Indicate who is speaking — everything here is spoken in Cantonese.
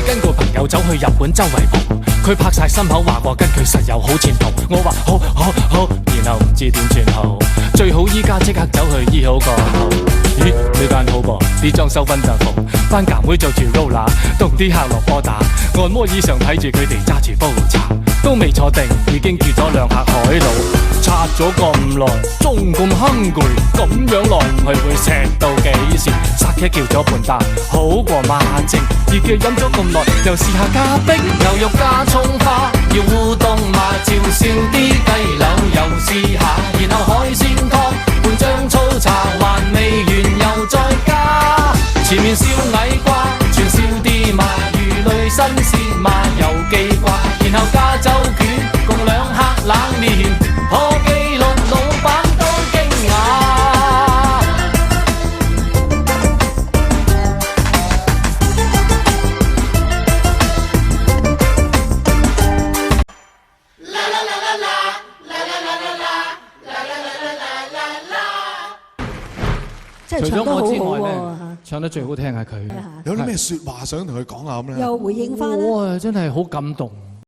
Speaker 1: 跟個朋友走去日本周圍蒲，佢拍晒心口話過跟佢實有好前途。我話好，然後唔知點算好，最好依家即刻走去醫好個肚。咦，呢間好噃，啲裝修分就服，班夾妹做住 roller， 同啲客落波打，按摩椅上睇住佢哋揸住煲茶，都未坐定已經叫咗兩客海佬。拆咗咁耐，仲咁 hungry， 咁樣落去會食到幾時？殺茄叫咗半打，好過孖蒸。自己飲咗咁耐，又試下加冰，牛肉加葱花，要烏冬嘛，照燒啲雞柳又試下，然後海鮮湯半張粗茶，還未完又再加，前面燒矮瓜，全燒啲嘛，魚類新鮮嘛又記掛，然後加州卷共2客冷麵。可記錄老闆都驚訝，
Speaker 2: 即係唱得好好喎，
Speaker 1: 唱得最好聽係佢。
Speaker 3: 有啲咩説話想同佢講下咁咧？
Speaker 2: 又回應翻
Speaker 1: 哇！真係好感動。